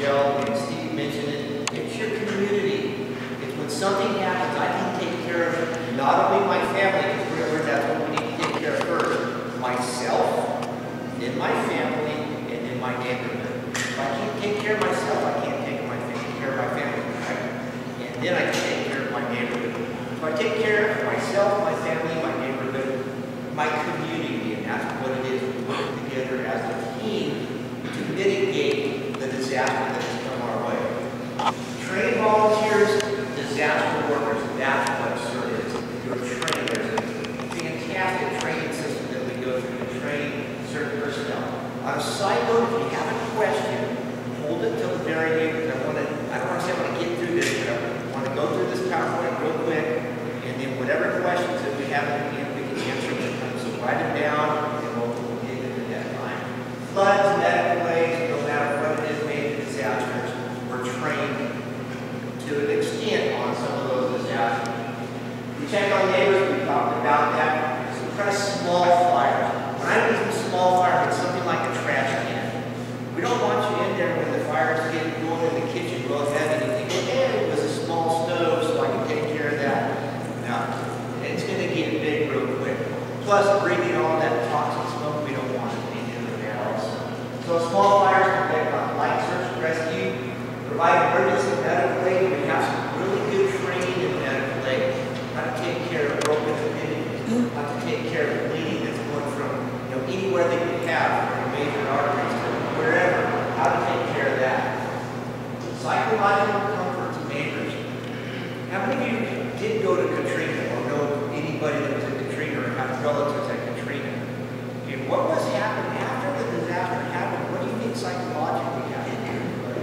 Michelle and Steve mentioned it, it's your community. It's when something happens, I can take care of not only my family, because that's what we need to take care of first, myself, then my family, and then my neighborhood. If I can't take care of myself, I can't take care of my family, right? And then I can take care of my neighborhood. If I take care of myself, my family, my neighborhood, my community, and that's what it is. We work together as a team to mitigate the disaster that has come our way. Trained volunteers, disaster workers, that's what CERT is. You're trained. There's a fantastic training system that we go through to train certain personnel. On a side note, if you have a question, hold it till the very end, because I don't want to say I want to get through this, but I want to go through this PowerPoint real quick, and then whatever questions that we have at the end, we can answer them. So write them down, and we'll get into that time. Floods, medical ways, no matter what it is, major disasters, we're trained to an extent on some of those disasters. We check on neighbors, we talked about that. Suppress small fires. When I mean small fire, it's something like a trash can. We don't want you in there when the fire's getting going in the kitchen real heavy and you think, hey, it was a small stove, so I can take care of that. No, it's going to get big real quick. Plus, breathing all that toxic smoke, we don't want to be doing that also. So small fires can affect on light search and rescue, provide emergency medical aid. We have some really good training in medical aid. How to take care of broken appendix, how to take care of bleeding that's going from anywhere that you have, from your major arteries to wherever, how to take care of that. Psychological comfort to neighbors. How many of you did go to Katrina or know anybody that was at Katrina or have relatives at Katrina? And what was happening after the disaster happened? What do you think psychologically happened to everybody?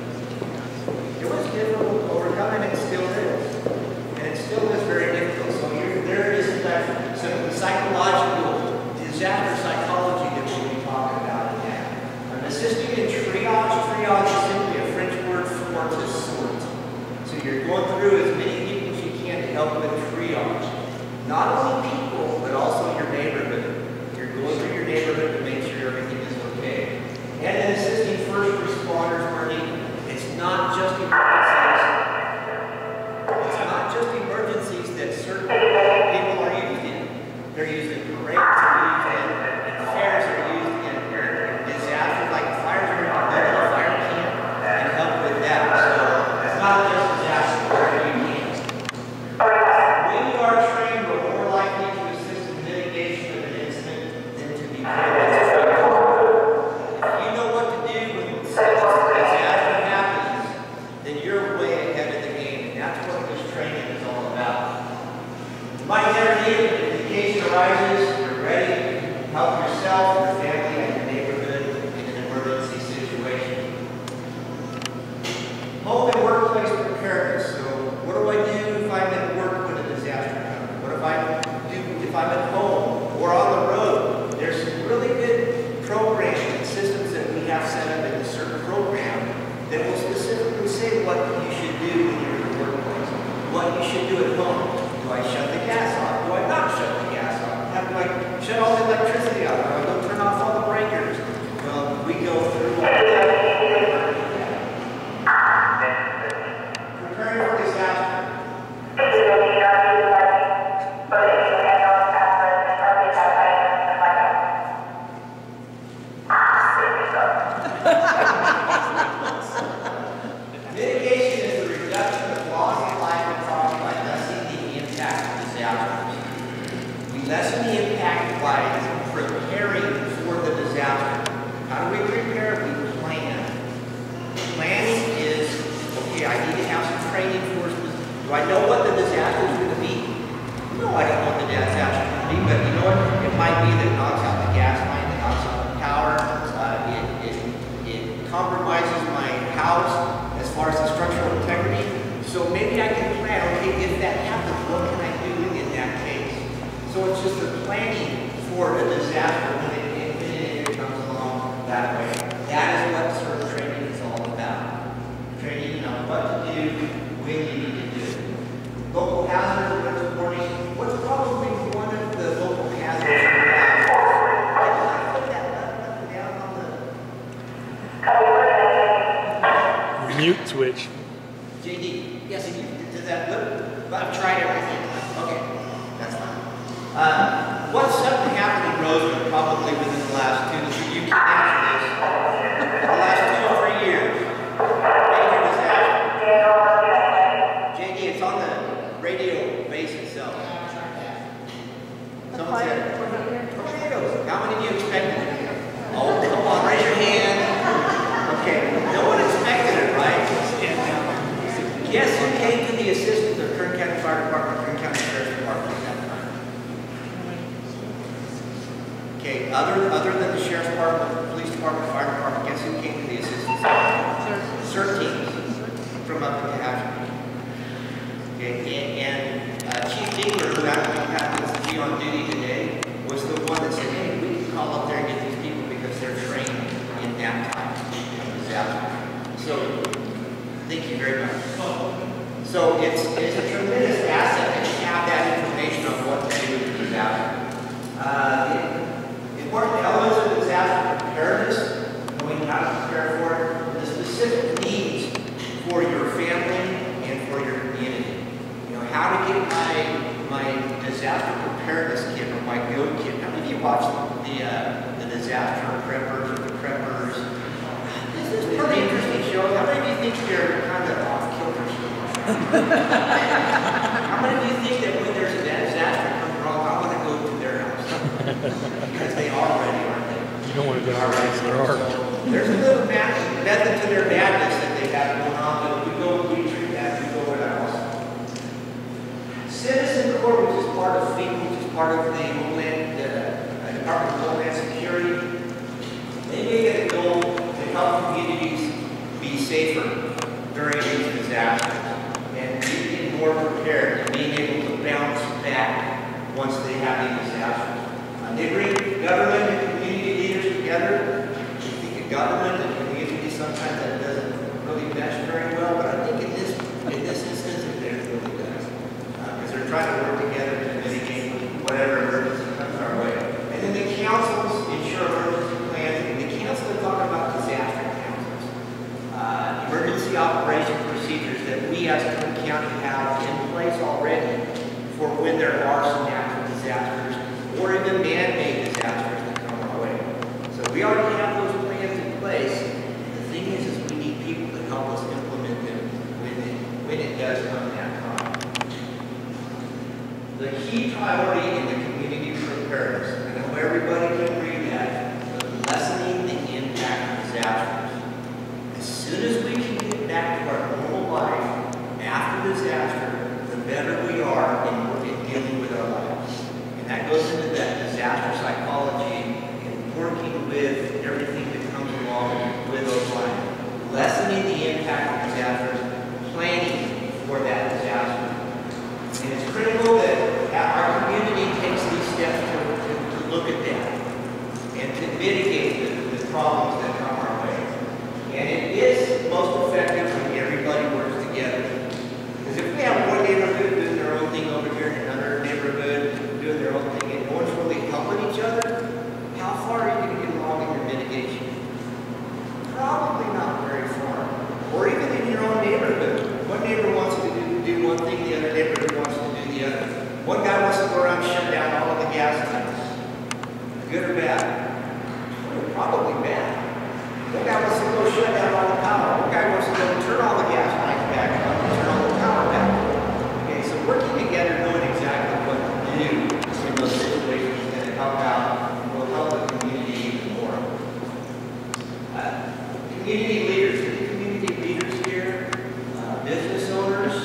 It was difficult to overcome, and it still is. And it still is very difficult. So there is some psychological disaster psychology that we'll be talking about in that. I'm assisting in triage. Triage is simply a French word for to sort. So you're going through as many people as you can to help with triage. Not only people, but also your neighborhood. You're going through your neighborhood to make sure everything is okay. And then assisting first responders where needed. It's not just emergencies. It's not just emergencies that certain people are used in. They're used in parades, they're used in fairs, they're used in disasters like fires where you can go to a fire camp and help with that. So it's not just disasters, wherever you can. When you are trained, we're more likely to assist in mitigation of an incident than to be prepared. If you know what to do when a disaster happens, then you're way ahead of the game, and that's what this training is all about. You might never need it, but if the occasion arises, you're ready to help yourself, your family, and your neighborhood in an emergency situation. Home and workplace preparedness. So what do I do if I'm at work when a disaster comes? What do if I'm at home or on the road? There's some really good programs and systems that we have set up in a certain program that will specifically say what you should do when you're in the workplace, what you should do at home. Do I shut the gas off? Do I not shut the gas off? Do I shut all the electricity off? Do I go turn off all the breakers? Well, we go through all that. Preparing for disaster. Mitigation is the reduction of loss of life and property by lessening the impact of disasters. We lessen the impact by preparing for the disaster. How do we prepare? We plan. Planning is, okay, I need to have some training for us. Do I know what the disaster is going to be? No, I don't know what the disaster is going to be, but you know what? It might be that it knocks out the gas line, that knocks out the power, it compromises my house as far as the structural integrity. So maybe I can plan, okay, if that happens, what can I do in that case? So it's just the planning for a disaster when it comes along that way. That is what CERT training is all about. Training on what to do when you need to do it. Local hazard alert warning. What's probably one of the local hazards you have? Put that button down on the... mute switch. JD, yes, does that look? I've tried everything. Okay, that's fine. What's something happened in Rosamond probably within the last 2 to 3 years? You can answer this. The last 2 or 3 years. Major disaster. JD, it's on the radio base itself. Someone said, tornadoes. How many of you expected it? Oh, come on, raise your hand. Okay, no one expected it, right? Yes, who came to the assistance of Kern County Fire Department, Kern County Fire Department at that time? Okay, other than the Sheriff's Department, Police Department, Fire Department, guess who came to the assistance? CERT teams from up in Tehachapi. Okay, and Chief Dingler, who happens to be on duty today, was the one that said, hey, we can call up there and get these people because they're trained in that time of disaster. So, thank you very much. So it's a tremendous asset to have that information on what to do with disaster. Important elements of disaster preparedness, knowing how to prepare for it, the specific needs for your family and for your community. You know, how to get my disaster preparedness kit or my go kit. How many of you watch the disaster preppers or the preppers? This is a pretty interesting show. How many of you think they're kind of off-kilter shows? How many of you think that when there's a disaster comes wrong, I want to go to their house? Because they are ready, aren't they? You don't want to go to their house. So there's a little method to their madness that they have going on, but we treat that, we go to their house. Citizen Corps, which is part of FEMA, which is part of the Department of Homeland Security, they made it a goal to help communities be safer during these disasters and being more prepared and being able to bounce back once they have these disasters. They bring government and community leaders together. I think a government and community sometimes that doesn't really mesh very well, but I think in this instance it really does. Because they're trying to work together to mitigate whatever emergency comes our way. And then the councils ensure emergency plans, and the council talk about disaster councils. Emergency operation procedures that we as Kern County have in place already for when there are some natural disasters or even man-made disasters that come our way. So we already have those plans in place. The thing is we need people to help us implement them when it does come that time. The key priority in the community preparedness, I know everybody can read that, but lessening the impact of disasters. As soon as we can get back to our normal life after disaster, the better we are in dealing with our lives. And that goes into that disaster psychology and working with everything that comes along with those lives. Lessening the impact of disasters, planning for that disaster. And it's critical that our community takes these steps to look at that and to mitigate the problems that come our way. And it is most effective when everybody works together. Because if we have one neighborhood doing their own thing over here and another neighborhood doing their own thing and no one's really helping each other, how far are you going to get along in your mitigation? Probably not very far. Or even in your own neighborhood. One neighbor wants to do one thing, the other neighborhood wants to do the other. One guy wants to go around and shut down all of the gas lines. Good or bad? Probably bad. One guy wants to go shut down all the power. One guy wants to go turn all the gas lines back on and turn all the power back on. Okay, so working together, knowing exactly what to do in those situations is going to help out, will help the community even more. Community leaders. Community leaders here. Business owners.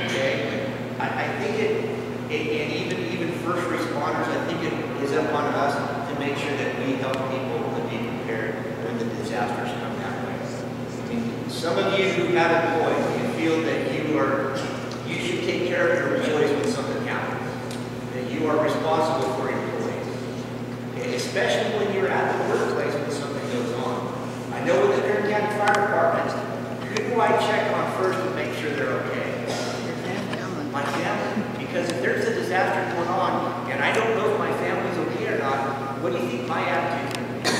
Okay. I think and even first responders, I think it is up on us to make sure that we help people to be prepared when the disasters come that way. I mean, some of you who have employees, you feel that you should take care of your employees when something happens. That you are responsible for your employees. Okay? Especially when you're at the workplace when something goes on. I know with the Kern County Fire Department, who do I check on first to make sure they're okay? My family. Because if there's a disaster going on and I don't know if my family's okay or not, what do you think my attitude is going to be?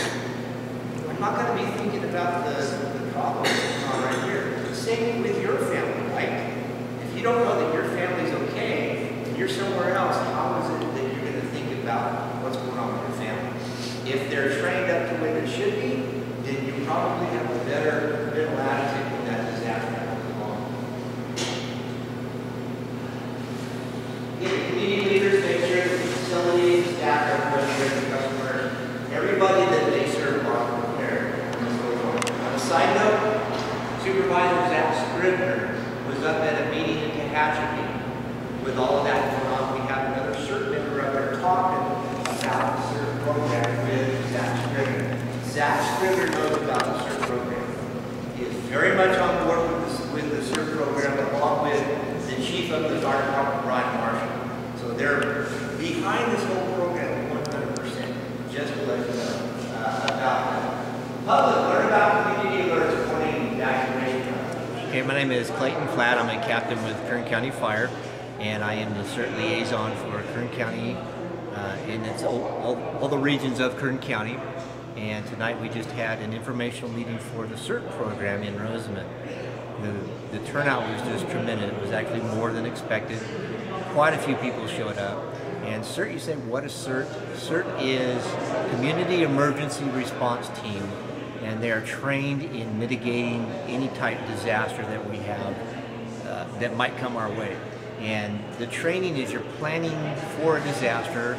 about what's going on with your family. If they're trained up to where they should be, then you probably have a better mental attitude when that disaster comes along. Again, the community leaders make sure that the facility, staff, everybody, the customers, everybody that they serve are prepared when this goes on. On a side note, Supervisor Zach Scribner was up at a meeting in Tehachapi. With all of that going on, we have another CERT member up there talking about the CERT program with Zach Scribner. Zach Scribner knows about the CERT program. He is very much on board with the CERT program, along with the chief of the fire department, Brian Marshall. So they're behind this whole program 100%. Just to let you know about that. Public, learn about community alerts warning evacuation. Okay, my name is Clayton Fladd. I'm a captain with Kern County Fire, and I am the CERT liaison for Kern County and it's all the regions of Kern County. And tonight we just had an informational meeting for the CERT program in Rosamond. The turnout was just tremendous. It was actually more than expected. Quite a few people showed up. And CERT, you say, what is CERT? CERT is Community Emergency Response Team, and they are trained in mitigating any type of disaster that we have that might come our way. And the training is you're planning for a disaster.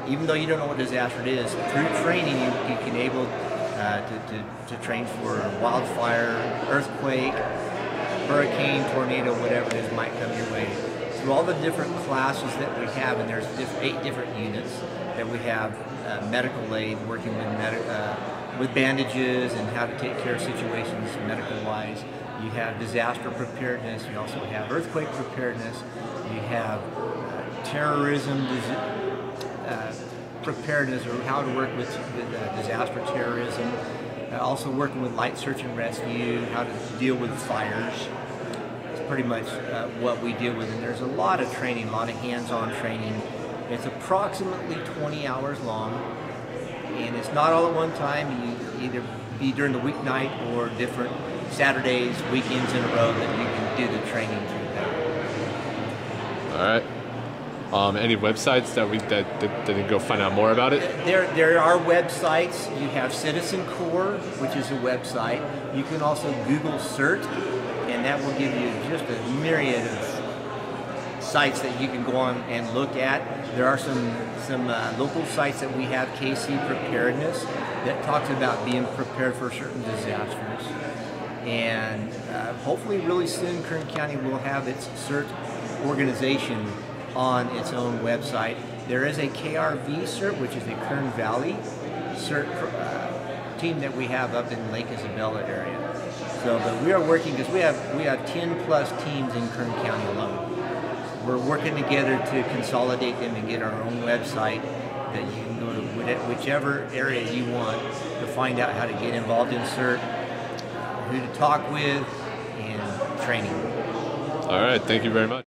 Even though you don't know what disaster it is, through training you can able to train for wildfire, earthquake, hurricane, tornado, whatever it is might come your way. Through all the different classes that we have, and there's 8 different units that we have, medical aid, working with bandages and how to take care of situations medical-wise. You have disaster preparedness. You also have earthquake preparedness. You have terrorism preparedness, or how to work with disaster terrorism. Also working with light search and rescue, how to deal with fires. It's pretty much what we deal with. And there's a lot of training, a lot of hands-on training. It's approximately 20 hours long, and it's not all at one time. You either be during the weeknight or different Saturdays, weekends in a row that you can do the training through that. All right. Any websites that they can go find out more about it? There are websites. You have Citizen Corps, which is a website. You can also Google CERT, and that will give you just a myriad of sites that you can go on and look at. There are some local sites that we have, KC Preparedness, that talks about being prepared for certain disasters. And hopefully really soon Kern County will have its CERT organization on its own website. There is a KRV CERT, which is a Kern Valley CERT team that we have up in Lake Isabella area. So, but we are working, because we have 10+ teams in Kern County alone. We're working together to consolidate them and get our own website that you can go to whichever area you want to find out how to get involved in CERT, who to talk with, and training. All right, thank you very much.